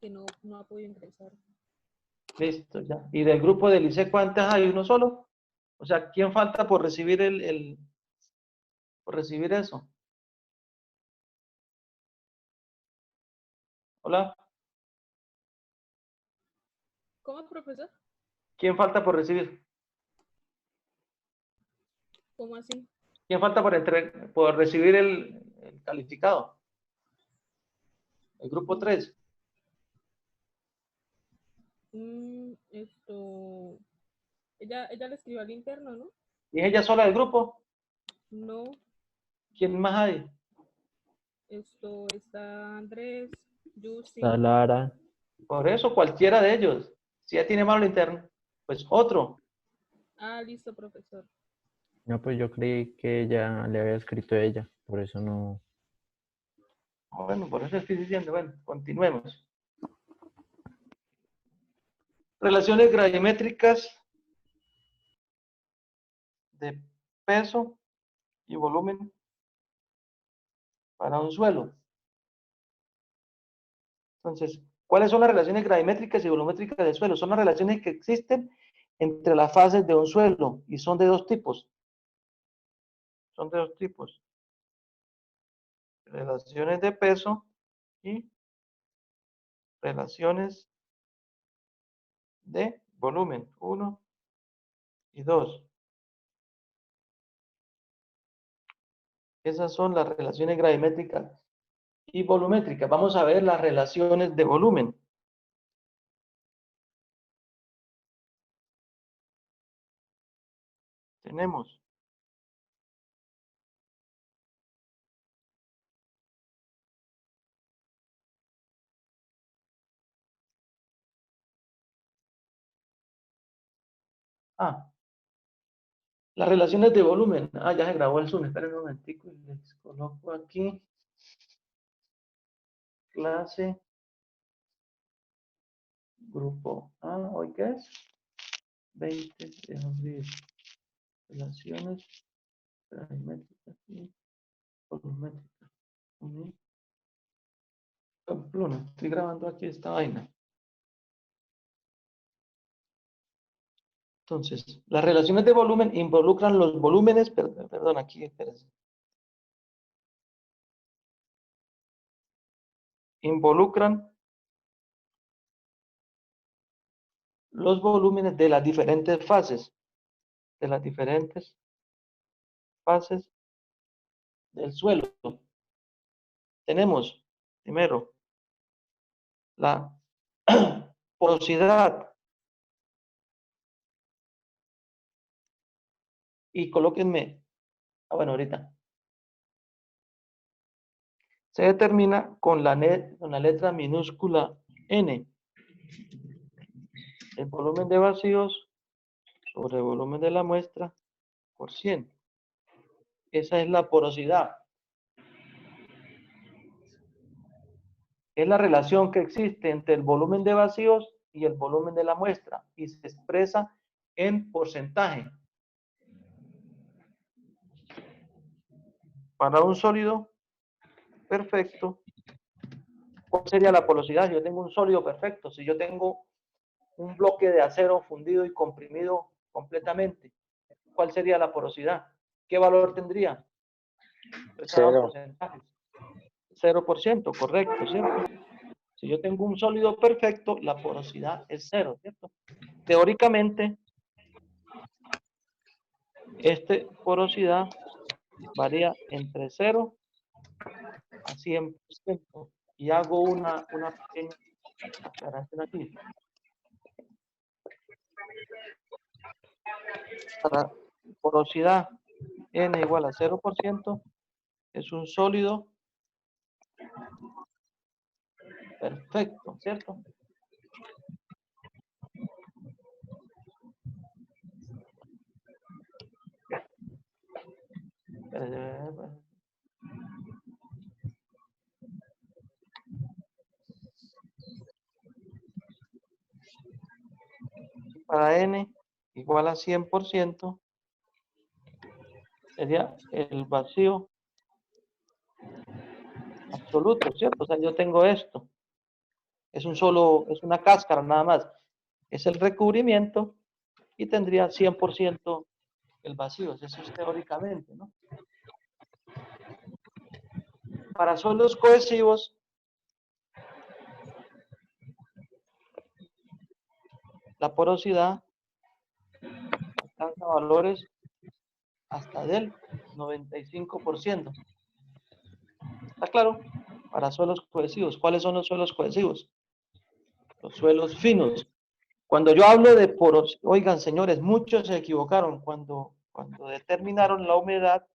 que no ha podido ingresar. Listo, ya. ¿Y del grupo del ICE cuántas hay? ¿Uno solo? O sea, ¿quién falta por recibir por recibir eso? Hola. ¿Cómo, profesor? ¿Quién falta por recibir? ¿Cómo así? ¿Quién falta por recibir el calificado? El grupo 3. Ella le escribió al interno, ¿no? ¿Y es ella sola del grupo? No, ¿Quién más hay? está Andrés, Yusi. Lara. Por eso, cualquiera de ellos. Si ya tiene malo el interno, pues otro. Ah, listo, profesor. No, pues yo creí que ella le había escrito a ella, por eso no. Bueno, por eso estoy diciendo, bueno, continuemos. Relaciones gravimétricas de peso y volumen para un suelo. Entonces, ¿cuáles son las relaciones gravimétricas y volumétricas del suelo? Son las relaciones que existen entre las fases de un suelo y son de dos tipos. Son de dos tipos. Relaciones de peso y relaciones de volumen. 1 y 2. Esas son las relaciones gravimétricas y volumétricas. Vamos a ver las relaciones de volumen. Tenemos las relaciones de volumen. Ya se grabó el Zoom. Esperen un momentico y les coloco aquí. Clase. Grupo A. ¿Hoy qué es? 20 de abril. Relaciones gravimétricas y volumétricas. Pamplona. Estoy grabando aquí esta vaina. Entonces, las relaciones de volumen involucran los volúmenes, perdón, aquí, espérense. Involucran los volúmenes de las diferentes fases, del suelo. Tenemos, primero, la porosidad. Y colóquenme, bueno, ahorita. Se determina con la letra minúscula N. El volumen de vacíos sobre el volumen de la muestra por 100. Esa es la porosidad. Es la relación que existe entre el volumen de vacíos y el volumen de la muestra y se expresa en porcentaje. Para un sólido perfecto, ¿cuál sería la porosidad? Si yo tengo un sólido perfecto, si yo tengo un bloque de acero fundido y comprimido completamente, ¿cuál sería la porosidad? ¿Qué valor tendría? Cero. 0%, correcto, ¿cierto? Si yo tengo un sólido perfecto, la porosidad es 0, ¿cierto? Teóricamente, esta porosidad varía entre 0 a 100%. Y hago una pequeña aclaración aquí. La porosidad N igual a 0% es un sólido perfecto, ¿cierto? Para N igual a 100%, sería el vacío absoluto, ¿cierto? O sea, yo tengo esto. es una cáscara nada más. Es el recubrimiento y tendría 100% el vacío. Eso es teóricamente, ¿no? Para suelos cohesivos, la porosidad alcanza valores hasta del 95%. ¿Está claro? Para suelos cohesivos. ¿Cuáles son los suelos cohesivos? Los suelos finos. Cuando yo hablo de poros, oigan señores, muchos se equivocaron cuando determinaron la humedad,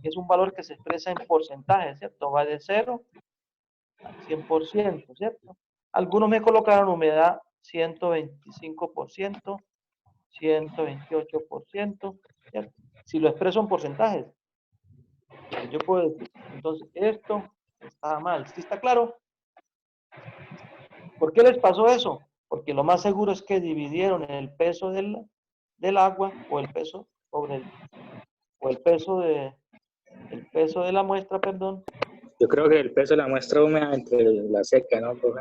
que es un valor que se expresa en porcentaje, ¿cierto? Va de 0 al 100%, ¿cierto? Algunos me colocaron humedad 125%, 128%, ¿cierto? Si lo expreso en porcentajes, yo puedo decir, entonces esto está mal. ¿Sí está claro? ¿Por qué les pasó eso? Porque lo más seguro es que dividieron el peso del agua o el peso sobre el peso de la muestra, perdón. Yo creo que el peso de la muestra húmeda entre la seca, ¿no, profe?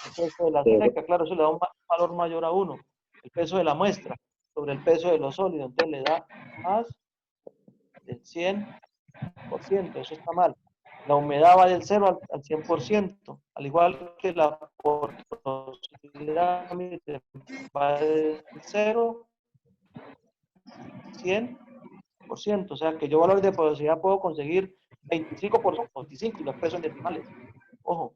El peso de la seca, claro, eso le da un valor mayor a 1. El peso de la muestra sobre el peso de los sólidos, entonces le da más del 100%, eso está mal. La humedad va del 0 al 100%, al igual que la porosidad va del 0 al 100%, o sea que yo valores de porosidad puedo conseguir 25%, 25 y lo expreso en decimales. Ojo,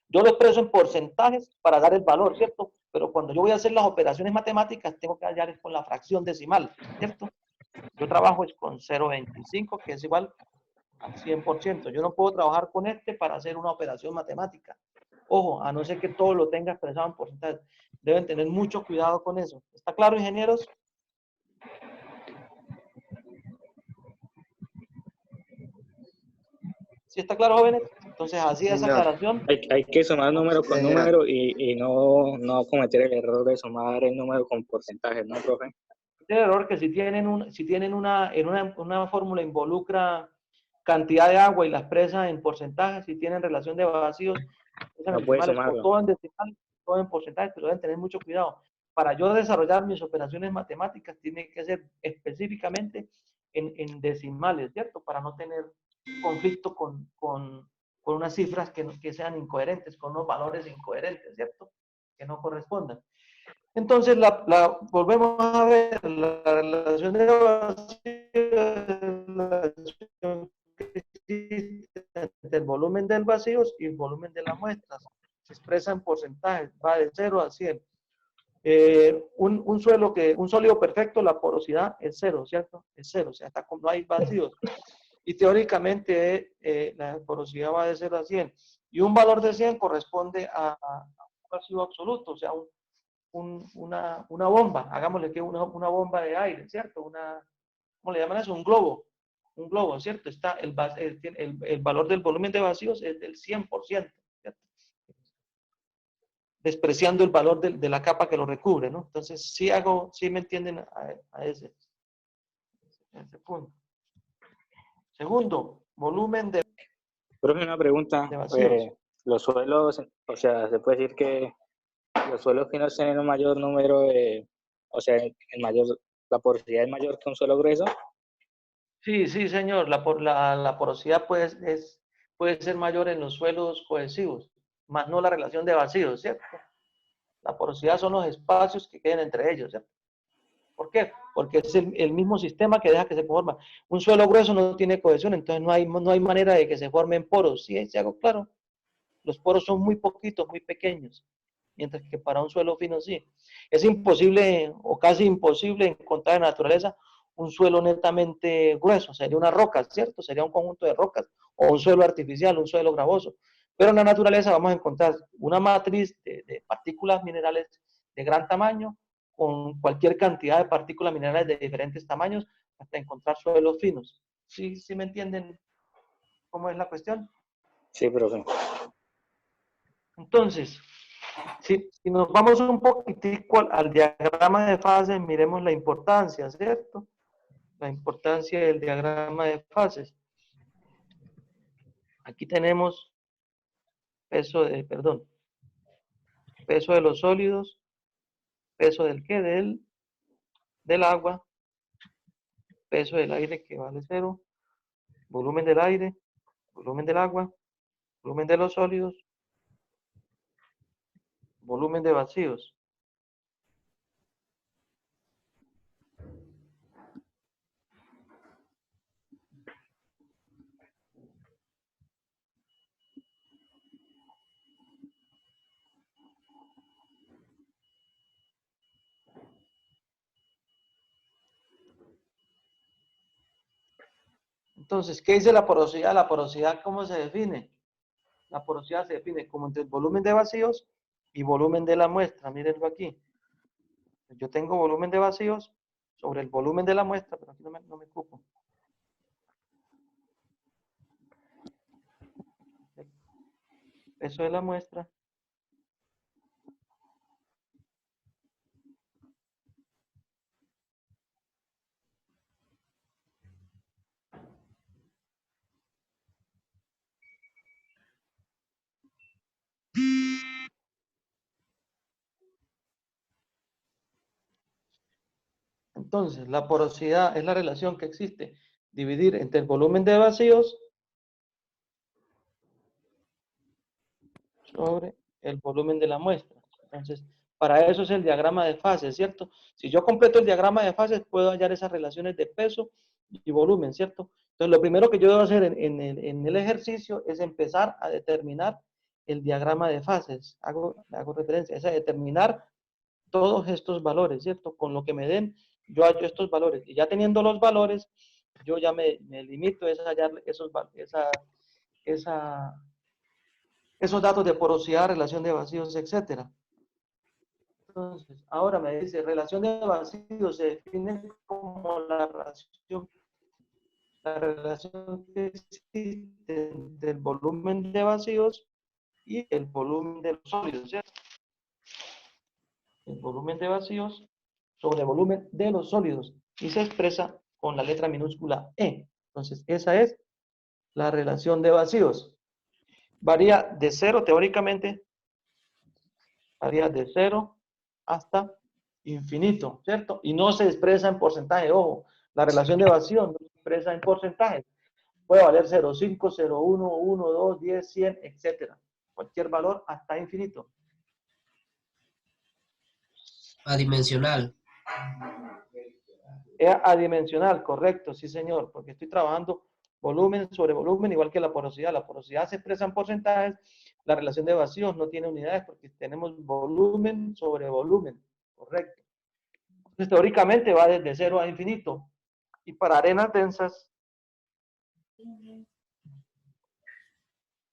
yo lo expreso en porcentajes para dar el valor, ¿cierto? Pero cuando yo voy a hacer las operaciones matemáticas, tengo que hallar con la fracción decimal, ¿cierto? Yo trabajo es con 0.25, que es igual al 100%. Yo no puedo trabajar con este para hacer una operación matemática. Ojo, a no ser que todo lo tenga expresado en porcentajes. Deben tener mucho cuidado con eso. ¿Está claro, ingenieros? ¿Sí está claro, jóvenes? Entonces, así esa aclaración. Hay que sumar número con número y no cometer el error de sumar el número con porcentajes, ¿no, profe? El error que si tienen una fórmula involucra cantidad de agua y la expresa en porcentajes, si tienen relación de vacíos, No puede sumarlo. todo en decimal, todo en porcentajes, pero deben tener mucho cuidado. Para yo desarrollar mis operaciones matemáticas, tiene que ser específicamente en decimales, ¿cierto? Para no tener conflicto con unas cifras que sean incoherentes, con unos valores incoherentes, ¿cierto? Que no correspondan. Entonces, volvemos a ver la relación de vacíos, la relación que existe entre el volumen del vacío y el volumen de las muestras. Se expresa en porcentajes, va de 0 a 100. Un sólido perfecto, la porosidad es 0, ¿cierto? Es 0, o sea, no hay vacíos. Y teóricamente la porosidad va de 0 a 100. Y un valor de 100 corresponde a un vacío absoluto, o sea, una bomba, hagámosle que una bomba de aire, ¿cierto? ¿Cómo le llaman eso? Un globo, ¿cierto? Está el valor del volumen de vacíos es del 100%, ¿cierto? Despreciando el valor de la capa que lo recubre, ¿no? Entonces, sí me entienden a ese punto. Segundo, volumen de... Profe, una pregunta. Los suelos, o sea, se puede decir que los suelos finos tienen un mayor número de, o sea, la porosidad es mayor que un suelo grueso. Sí, señor, la porosidad puede ser mayor en los suelos cohesivos, más no la relación de vacíos, ¿cierto? La porosidad son los espacios que queden entre ellos, ¿cierto? ¿Por qué? Porque es el mismo sistema que deja que se forma. Un suelo grueso no tiene cohesión, entonces no hay manera de que se formen poros, ¿sí? ¿Se hago claro? Los poros son muy poquitos, muy pequeños, mientras que para un suelo fino sí. Es imposible o casi imposible encontrar en la naturaleza un suelo netamente grueso, sería una roca, ¿cierto? Sería un conjunto de rocas, o un suelo artificial, un suelo gravoso. Pero en la naturaleza vamos a encontrar una matriz de partículas minerales de gran tamaño, con cualquier cantidad de partículas minerales de diferentes tamaños, hasta encontrar suelos finos. ¿Sí me entienden cómo es la cuestión? Sí, profe. Entonces, si nos vamos un poquitico al diagrama de fases, miremos la importancia, ¿cierto? La importancia del diagrama de fases. Aquí tenemos peso de los sólidos, peso del ¿qué? Del agua, peso del aire que vale 0, volumen del aire, volumen del agua, volumen de los sólidos, volumen de vacíos. Entonces, ¿qué dice la porosidad? La porosidad, ¿cómo se define? La porosidad se define como entre el volumen de vacíos y volumen de la muestra. Mírenlo aquí. Yo tengo volumen de vacíos sobre el volumen de la muestra, pero aquí no me ocupo. Peso de la muestra. Entonces, la porosidad es la relación que existe. Dividir entre el volumen de vacíos sobre el volumen de la muestra. Entonces, para eso es el diagrama de fases, ¿cierto? Si yo completo el diagrama de fases, puedo hallar esas relaciones de peso y volumen, ¿cierto? Entonces, lo primero que yo debo hacer en el ejercicio es empezar a determinar el diagrama de fases. Hago referencia, es a determinar todos estos valores, ¿cierto? Con lo que me den, yo hallo estos valores. Y ya teniendo los valores, yo ya me limito a hallar esos datos de porosidad, relación de vacíos, etc. Entonces, ahora me dice, relación de vacíos se define como la relación que existe entre el volumen de vacíos y el volumen de los sólidos, ¿cierto? El volumen de vacíos sobre el volumen de los sólidos y se expresa con la letra minúscula E. Entonces, esa es la relación de vacíos. Varía de 0, teóricamente, varía de 0 hasta infinito, ¿cierto? Y no se expresa en porcentaje, ojo, la relación de vacíos no se expresa en porcentaje. Puede valer 0,5, 0,1, 1, 2, 10, 100, etc. Cualquier valor hasta infinito. Adimensional. Es adimensional, correcto, sí señor, porque estoy trabajando volumen sobre volumen, igual que la porosidad. La porosidad se expresa en porcentajes, la relación de vacíos no tiene unidades porque tenemos volumen sobre volumen, correcto. Entonces, teóricamente va desde 0 a infinito. Y para arenas densas,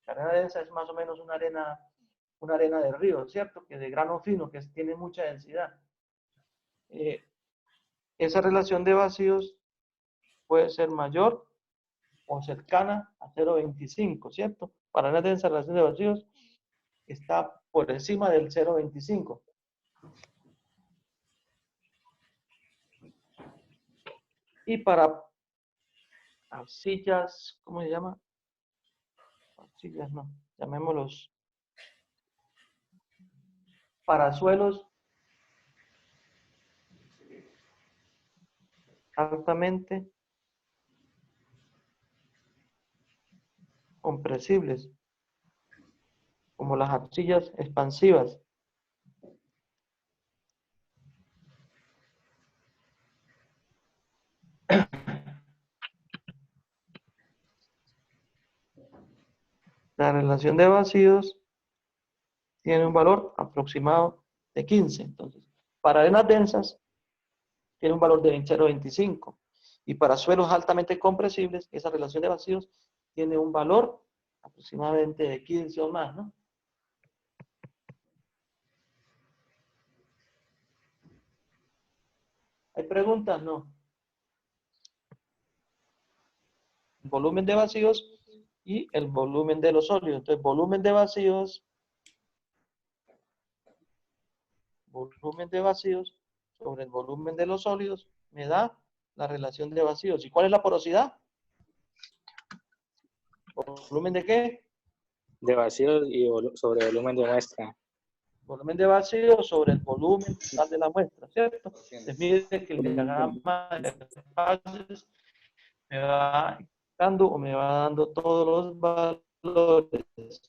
la arena densa es más o menos una arena de río, ¿cierto? Que de grano fino, que tiene mucha densidad. Esa relación de vacíos puede ser mayor o cercana a 0,25, ¿cierto? Para arenas densas, la relación de vacíos está por encima del 0,25. Y para arcillas, ¿cómo se llama? Arcillas no, llamémoslos para suelos altamente compresibles, como las arcillas expansivas. La relación de vacíos tiene un valor aproximado de 15. Entonces, para arenas densas, tiene un valor de 0,25. Y para suelos altamente compresibles, esa relación de vacíos tiene un valor aproximadamente de 15 o más, ¿no? ¿Hay preguntas? No. El volumen de vacíos y el volumen de los sólidos. Entonces, volumen de vacíos sobre el volumen de los sólidos me da la relación de vacíos. ¿Y cuál es la porosidad? ¿Volumen de qué? de vacío y sobre volumen de muestra. Volumen de vacío sobre el volumen total de la muestra, ¿cierto? Se mide que el diagrama de fases me va dando o me va dando todos los valores.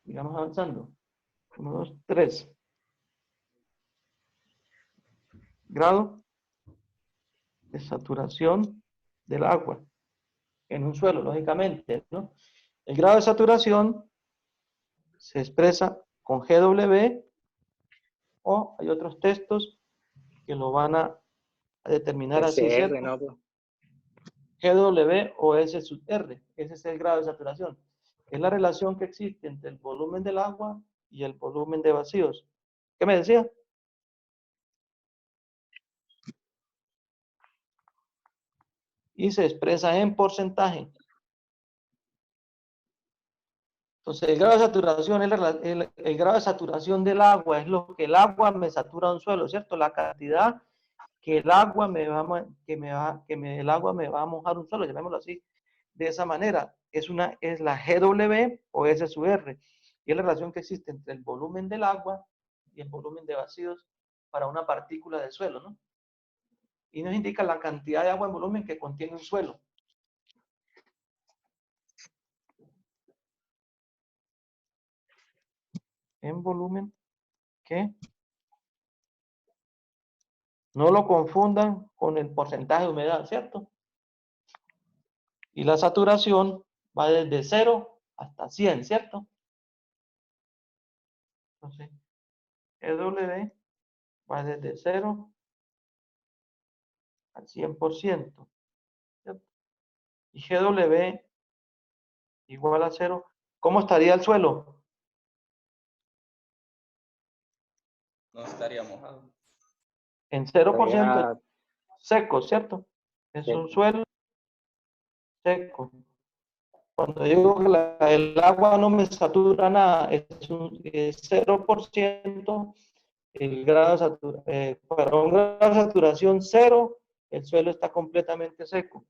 Sigamos avanzando. 1, 2, 3. Grado de saturación del agua en un suelo, lógicamente, ¿no? El grado de saturación se expresa con GW, o hay otros textos que lo van a determinar así, SR, ¿cierto? ¿no? GW o S sub R, ese es el grado de saturación. Es la relación que existe entre el volumen del agua y el volumen de vacíos. ¿Qué me decía? Y se expresa en porcentaje. Entonces, el grado de saturación, el grado de saturación del agua es lo que el agua me satura un suelo, ¿cierto? La cantidad que el agua el agua me va a mojar un suelo, llamémoslo así, de esa manera. Es la GW o S sub R. Y es la relación que existe entre el volumen del agua y el volumen de vacíos para una partícula de suelo, ¿no? Y nos indica la cantidad de agua en volumen que contiene un suelo. En volumen que no lo confundan con el porcentaje de humedad, ¿cierto? Y la saturación va desde 0 hasta 100, ¿cierto? Entonces, EW va desde 0 al 100%, ¿cierto? Y GW igual a 0. ¿Cómo estaría el suelo? No estaría mojado. En 0% Estaría seco, ¿cierto? Es un seco. suelo seco. Cuando digo que el agua no me satura nada, es 0%, el grado de saturación, para un grado de saturación 0, el suelo está completamente seco.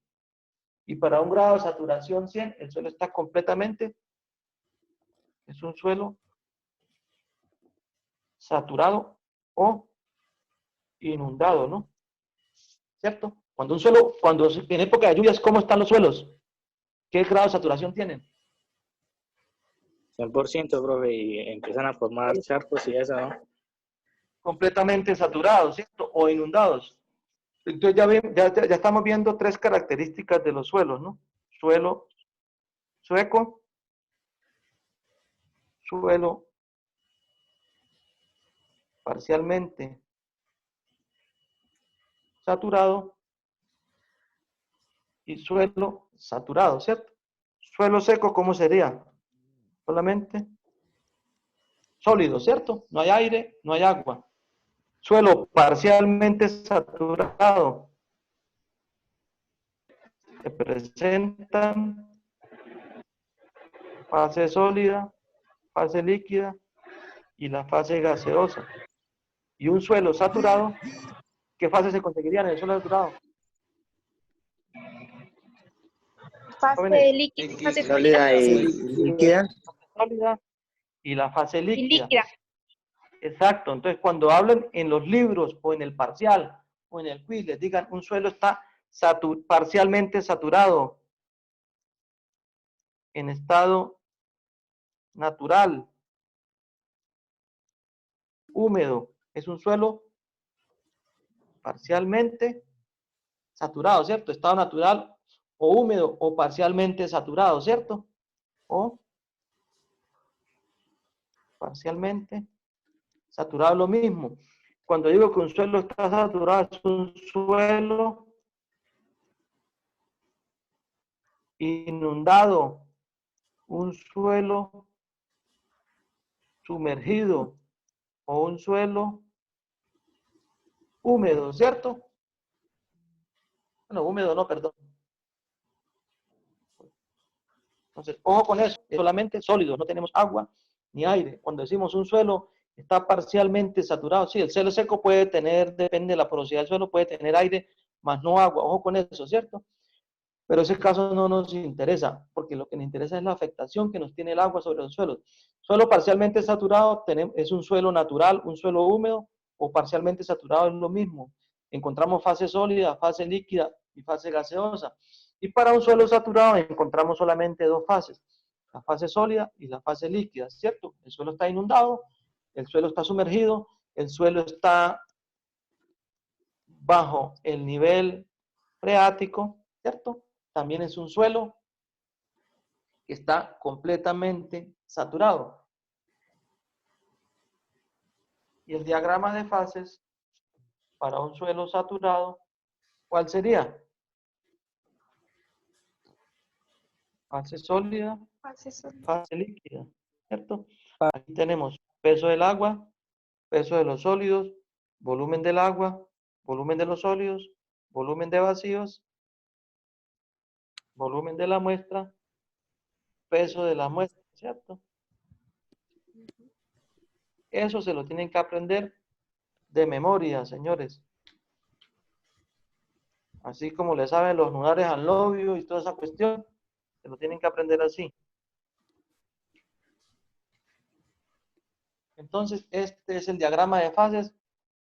Y para un grado de saturación 100, el suelo está completamente, es un suelo saturado o inundado, ¿no? ¿Cierto? Cuando en época de lluvias, ¿cómo están los suelos? ¿Qué grado de saturación tienen? 100%, profe, y empiezan a formar charcos y eso, ¿no? Completamente saturados, ¿cierto? O inundados. Entonces ya estamos viendo 3 características de los suelos, ¿no? Suelo seco, suelo parcialmente saturado y suelo saturado, ¿cierto? Suelo seco, ¿cómo sería? Solamente sólido, ¿cierto? No hay aire, no hay agua. Suelo parcialmente saturado. Se presentan fase sólida, fase líquida y la fase gaseosa. Y un suelo saturado, ¿qué fase se conseguiría en el suelo saturado? Fase líquida, fase Sólida y líquida. Sólida y la fase y líquida. líquida. Exacto. Entonces, cuando hablen en los libros o en el parcial o en el quiz, les digan un suelo está parcialmente saturado en estado natural, húmedo. Es un suelo parcialmente saturado, ¿cierto? Estado natural o húmedo o parcialmente saturado, ¿cierto? O parcialmente saturado, lo mismo. Cuando digo que un suelo está saturado, es un suelo inundado, un suelo sumergido o un suelo húmedo, ¿cierto? Bueno, húmedo no, perdón. Entonces, ojo con eso, es solamente sólido, no tenemos agua ni aire. Cuando decimos un suelo está parcialmente saturado. Sí, el suelo seco puede tener, depende de la porosidad del suelo, puede tener aire, más no agua. Ojo con eso, ¿cierto? Pero ese caso no nos interesa, porque lo que nos interesa es la afectación que nos tiene el agua sobre los suelos. Suelo parcialmente saturado es un suelo natural, un suelo húmedo, o parcialmente saturado es lo mismo. Encontramos fase sólida, fase líquida y fase gaseosa. Y para un suelo saturado encontramos solamente dos fases, la fase sólida y la fase líquida, ¿cierto? El suelo está inundado, el suelo está sumergido, el suelo está bajo el nivel freático, ¿cierto? También es un suelo que está completamente saturado. Y el diagrama de fases para un suelo saturado, ¿cuál sería? Fase sólida, fase líquida, ¿cierto? Aquí tenemos peso del agua, peso de los sólidos, volumen del agua, volumen de los sólidos, volumen de vacíos, volumen de la muestra, peso de la muestra, ¿cierto? Eso se lo tienen que aprender de memoria, señores. Así como le saben los lunares al novio y toda esa cuestión, se lo tienen que aprender así. Entonces, este es el diagrama de fases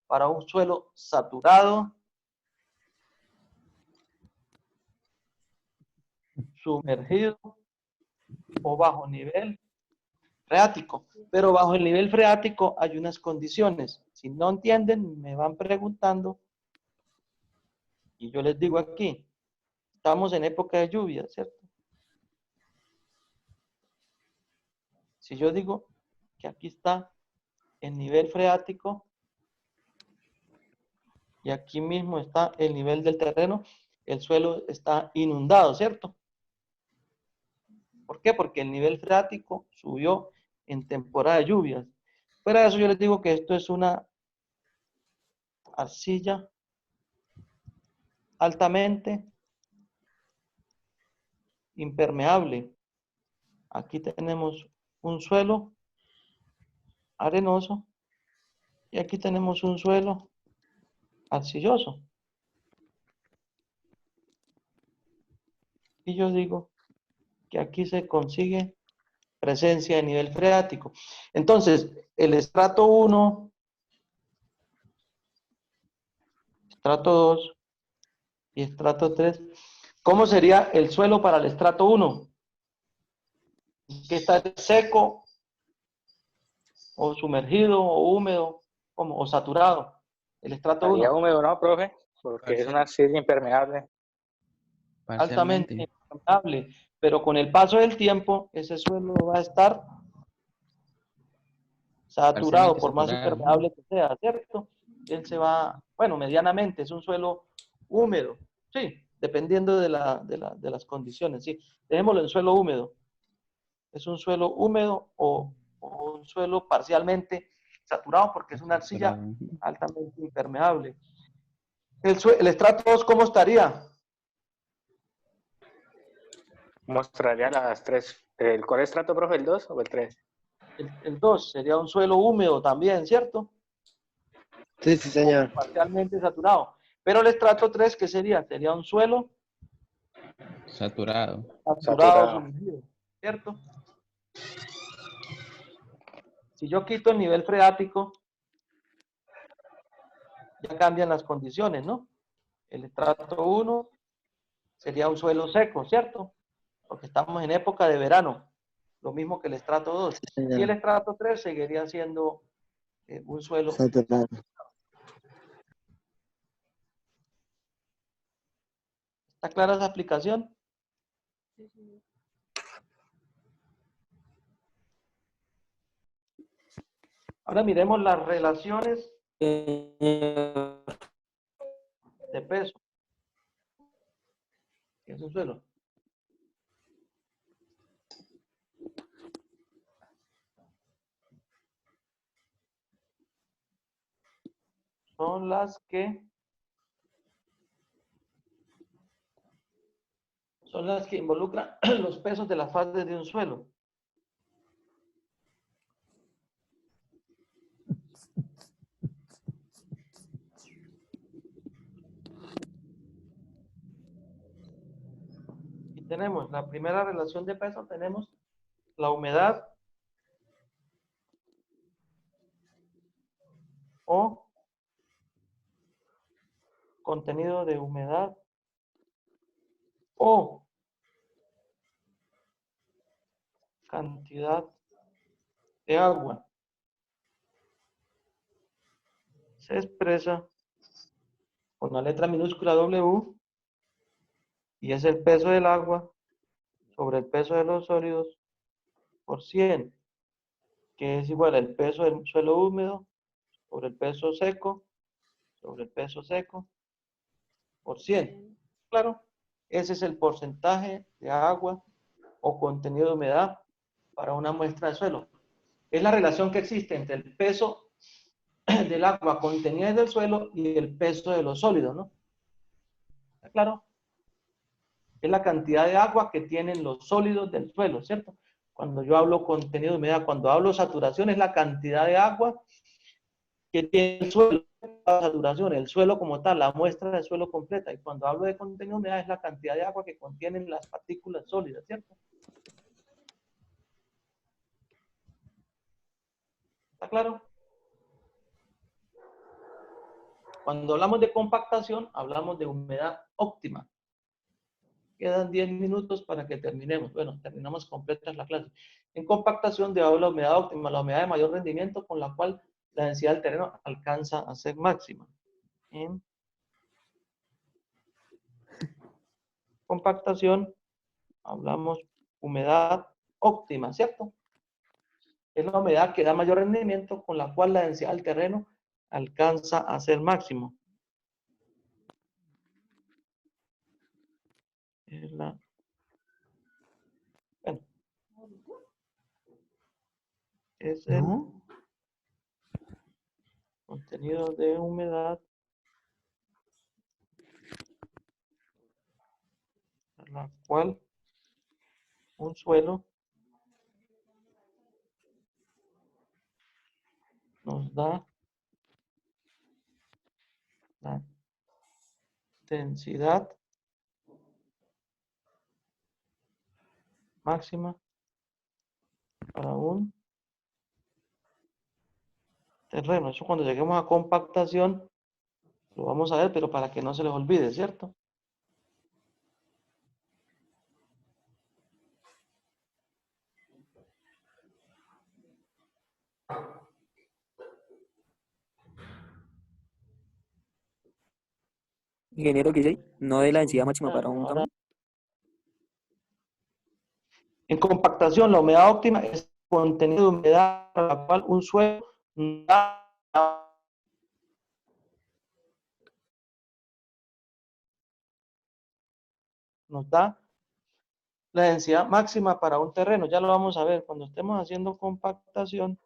para un suelo saturado, sumergido o bajo nivel freático. Pero bajo el nivel freático hay unas condiciones. Si no entienden, me van preguntando y yo les digo aquí, estamos en época de lluvia, ¿cierto? Si yo digo que aquí está el nivel freático y aquí mismo está el nivel del terreno, el suelo está inundado, ¿cierto? ¿Por qué? Porque el nivel freático subió en temporada de lluvias. Fuera de eso yo les digo que esto es una arcilla altamente impermeable. Aquí tenemos un suelo arenoso y aquí tenemos un suelo arcilloso. Y yo digo que aquí se consigue presencia de nivel freático. Entonces, el estrato 1, estrato 2 y estrato 3, ¿cómo sería el suelo para el estrato 1? ¿Que está seco o sumergido o húmedo o saturado? El estrato 1. Estaría húmedo, ¿no, profe? Porque es una arcilla impermeable. Altamente impermeable, pero con el paso del tiempo ese suelo va a estar saturado, por más impermeable que sea, ¿cierto? Él se va, bueno, medianamente, es un suelo húmedo, sí, dependiendo de las condiciones, sí. Dejémoslo en suelo húmedo. Es un suelo húmedo o un suelo parcialmente saturado porque es una arcilla altamente impermeable. El estrato 2, ¿cómo estaría? Mostraría las tres. ¿Cuál estrato, profe? ¿El 2 o el 3? El 2 sería un suelo húmedo también, ¿cierto? Sí, sí, señor. Parcialmente saturado. Pero el estrato 3, ¿qué sería? Sería un suelo saturado. Sumergido, ¿cierto? Si yo quito el nivel freático, ya cambian las condiciones, ¿no? El estrato 1 sería un suelo seco, ¿cierto? Porque estamos en época de verano, lo mismo que el estrato 2. Sí, y el estrato 3 seguiría siendo un suelo saturado. ¿Está clara esa explicación? Ahora miremos las relaciones de peso. ¿Qué es un suelo? Son las que involucran los pesos de las fases de un suelo. tenemos la primera relación de peso, tenemos la humedad o contenido de humedad o cantidad de agua. Se expresa con la letra minúscula W y es el peso del agua sobre el peso de los sólidos por 100, que es igual al peso del suelo húmedo sobre el peso seco, sobre el peso seco por 100. Claro, ese es el porcentaje de agua o contenido de humedad para una muestra de suelo. Es la relación que existe entre el peso del agua contenida en el suelo y el peso de los sólidos, ¿no? ¿Está claro? Es la cantidad de agua que tienen los sólidos del suelo, ¿cierto? Cuando yo hablo contenido de humedad, cuando hablo saturación, es la cantidad de agua que tiene el suelo, la saturación, el suelo como tal, la muestra del suelo completa. Y cuando hablo de contenido de humedad, es la cantidad de agua que contienen las partículas sólidas, ¿cierto? ¿Está claro? Cuando hablamos de compactación, hablamos de humedad óptima. Quedan 10 minutos para que terminemos. Bueno, terminamos completa la clase. En compactación de la humedad óptima, la humedad de mayor rendimiento con la cual la densidad del terreno alcanza a ser máxima. En compactación hablamos humedad óptima, ¿cierto? Es la humedad que da mayor rendimiento con la cual la densidad del terreno alcanza a ser máximo. Es la... Bueno. Es el contenido de humedad a la cual un suelo nos da la densidad máxima para un terreno. Eso cuando lleguemos a compactación lo vamos a ver, pero para que no se les olvide, ¿cierto? Ingeniero Guilley, no de la densidad máxima para un campo. En compactación, la humedad óptima es el contenido de humedad para la cual un suelo nos da la densidad máxima para un terreno. Ya lo vamos a ver cuando estemos haciendo compactación.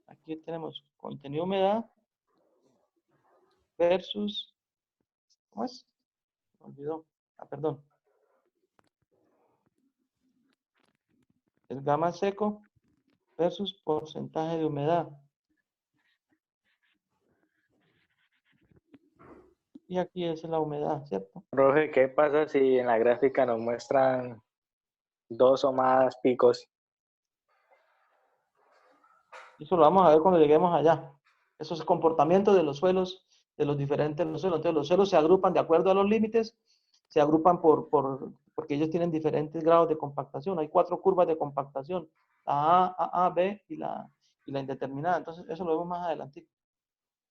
Aquí tenemos contenido de humedad versus, ¿cómo es? Me olvidó. Perdón. El gamma seco versus porcentaje de humedad. Y aquí es la humedad, ¿cierto? Profe, ¿qué pasa si en la gráfica nos muestran 2 o más picos? Eso lo vamos a ver cuando lleguemos allá. Eso es el comportamiento de los suelos, de los diferentes suelos. Entonces los suelos se agrupan de acuerdo a los límites, se agrupan porque ellos tienen diferentes grados de compactación. Hay 4 curvas de compactación, la A, B y la indeterminada. Entonces eso lo vemos más adelante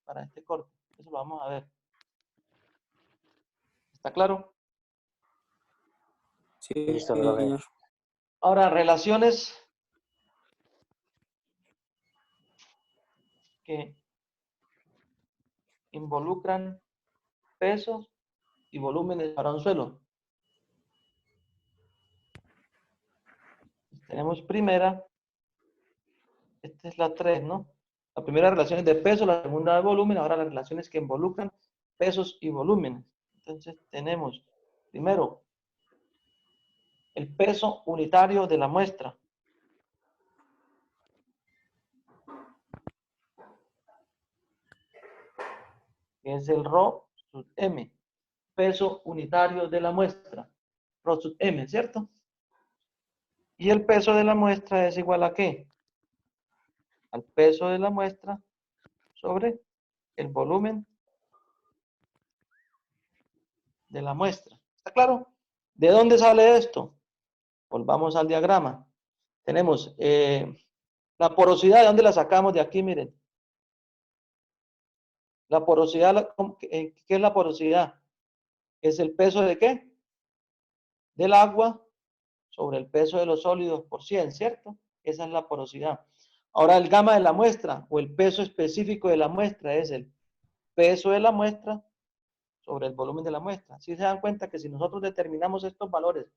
para este corte. Eso lo vamos a ver. ¿Está claro? Sí, Listo, profe. señor. Ahora, relaciones que involucran pesos y volúmenes para un suelo. Tenemos primera, esta es la 3, ¿no? La primera relación es de peso, la segunda de volumen, ahora las relaciones que involucran pesos y volúmenes. Entonces tenemos, primero, el peso unitario de la muestra. Que es el ρ sub m, peso unitario de la muestra. Rho sub m, ¿cierto? Y el peso de la muestra es igual a ¿qué? Al peso de la muestra sobre el volumen de la muestra. ¿Está claro? ¿De dónde sale esto? Volvamos al diagrama. Tenemos la porosidad, ¿de dónde la sacamos de aquí? Miren. La porosidad, ¿qué es la porosidad? ¿Es el peso de qué? Del agua sobre el peso de los sólidos por 100, ¿cierto? Esa es la porosidad. Ahora el gamma de la muestra o el peso específico de la muestra es el peso de la muestra sobre el volumen de la muestra. Si se dan cuenta que si nosotros determinamos estos valores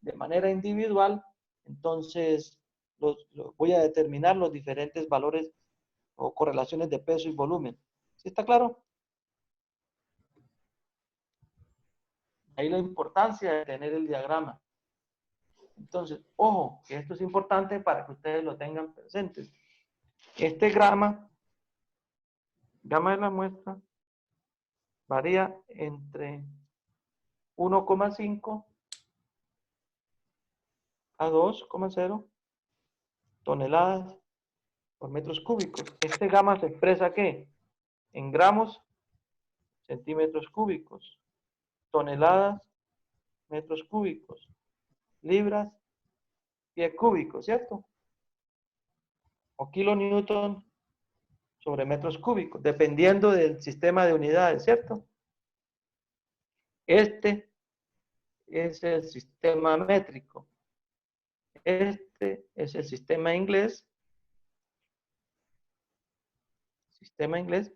de manera individual, entonces voy a determinar los diferentes valores o correlaciones de peso y volumen. ¿Sí está claro? Ahí la importancia de tener el diagrama. Entonces, ojo, que esto es importante para que ustedes lo tengan presentes. Este gamma de la muestra, varía entre 1,5 a 2,0 toneladas por metros cúbicos. Este gamma se expresa ¿qué? En gramos, centímetros cúbicos, toneladas, metros cúbicos, libras, pie cúbico, ¿cierto? O kilonewton sobre metros cúbicos, dependiendo del sistema de unidades, ¿cierto? Este es el sistema métrico. Este es el sistema inglés.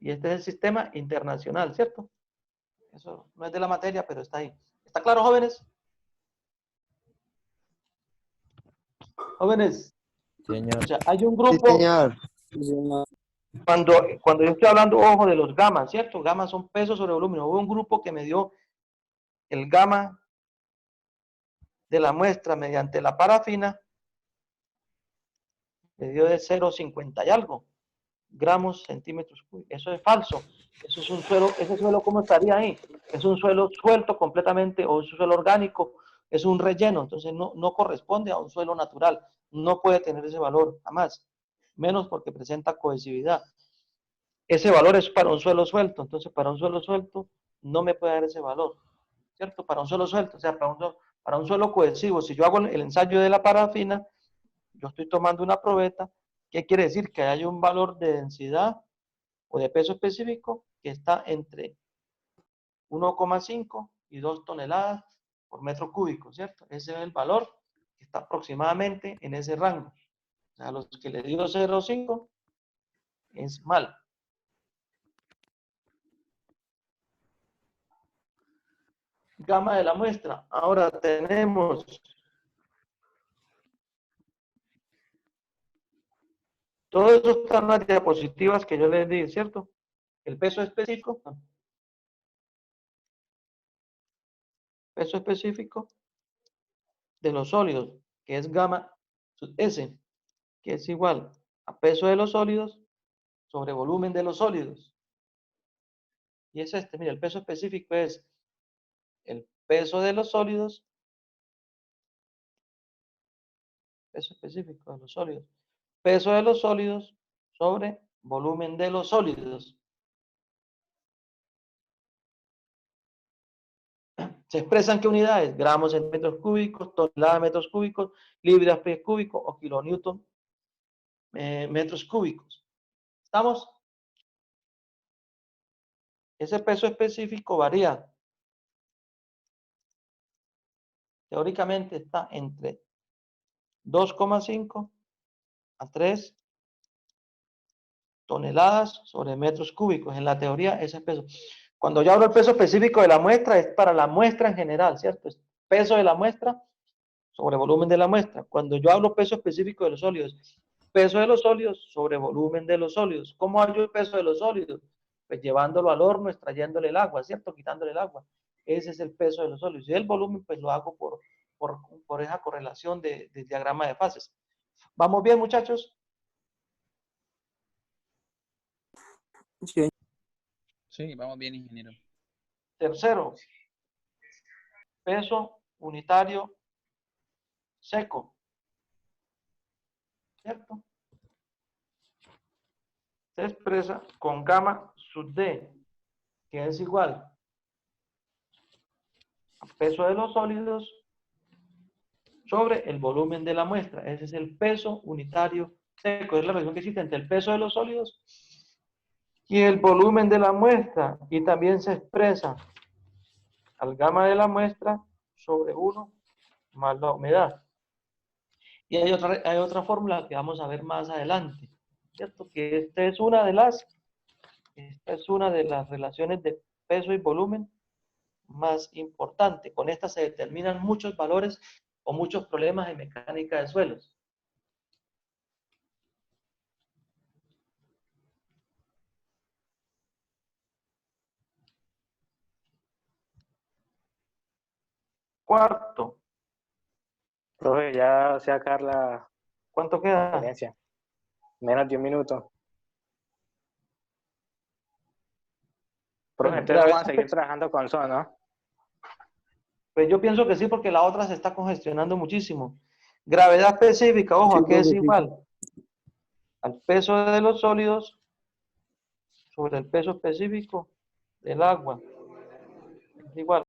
Y este es el sistema internacional, ¿cierto? Eso no es de la materia, pero está ahí. ¿Está claro, jóvenes? Jóvenes. Señor. O sea, hay un Sí, grupo, señor. cuando yo estoy hablando, ojo, de los gamas, ¿cierto? Gamas son pesos sobre volumen. Hubo un grupo que me dio el gamma de la muestra mediante la parafina, me dio de 0,50 y algo gramos centímetros cúbicos. Eso es falso. Eso es un suelo, ese suelo, ¿cómo estaría ahí? Es un suelo suelto completamente, o es un suelo orgánico, es un relleno, entonces no corresponde a un suelo natural, no puede tener ese valor, jamás, menos porque presenta cohesividad. Ese valor es para un suelo suelto, entonces para un suelo suelto no me puede dar ese valor, ¿cierto? Para un suelo suelto, o sea, para un suelo cohesivo, si yo hago el ensayo de la parafina, yo estoy tomando una probeta. ¿Qué quiere decir? Que hay un valor de densidad o de peso específico que está entre 1,5 y 2 toneladas por metro cúbico, ¿cierto? Ese es el valor que está aproximadamente en ese rango. O sea, a los que le dio 0,5 es mal. Gama de la muestra. Ahora tenemos todo eso están en las diapositivas que yo les di, ¿cierto? El peso específico de los sólidos, que es gamma sub S, que es igual a peso de los sólidos sobre volumen de los sólidos. Y es este, mira, el peso específico es el peso de los sólidos, peso específico de los sólidos, peso de los sólidos sobre volumen de los sólidos. ¿Se expresan qué unidades? Gramos en metros cúbicos, toneladas metros cúbicos, libras pies cúbicos o kilonewton metros cúbicos. ¿Estamos? Ese peso específico varía. Teóricamente está entre 2,5 a 3 toneladas sobre metros cúbicos. En la teoría, ese peso. Cuando yo hablo del peso específico de la muestra, es para la muestra en general, ¿cierto? Es peso de la muestra sobre volumen de la muestra. Cuando yo hablo peso específico de los sólidos, peso de los sólidos sobre volumen de los sólidos. ¿Cómo hallo el peso de los sólidos? Pues llevándolo al horno, extrayéndole el agua, ¿cierto? Quitándole el agua. Ese es el peso de los sólidos. Y el volumen, pues lo hago por esa correlación del diagrama de fases. ¿Vamos bien, muchachos? Sí. Sí, vamos bien, ingeniero. Tercero, peso unitario seco. ¿Cierto? Se expresa con gamma sub D, que es igual al peso de los sólidos sobre el volumen de la muestra. Ese es el peso unitario seco. Es la relación que existe entre el peso de los sólidos y el volumen de la muestra. Y también se expresa al gamma de la muestra sobre 1 más la humedad. Y hay otra fórmula que vamos a ver más adelante, ¿cierto? Que esta es una de las relaciones de peso y volumen más importante. Con esta se determinan muchos valores o muchos problemas en mecánica de suelos. Cuarto. Profe, ya se acaba la ¿Cuánto queda? conferencia. Menos de un minuto. Profe, Bueno, entonces vamos a seguir trabajando con SON, ¿no? Pues yo pienso que sí, porque la otra se está congestionando muchísimo. Gravedad específica, ojo, Sí, aquí es profe, sí. igual al peso de los sólidos sobre el peso específico del agua. Es igual.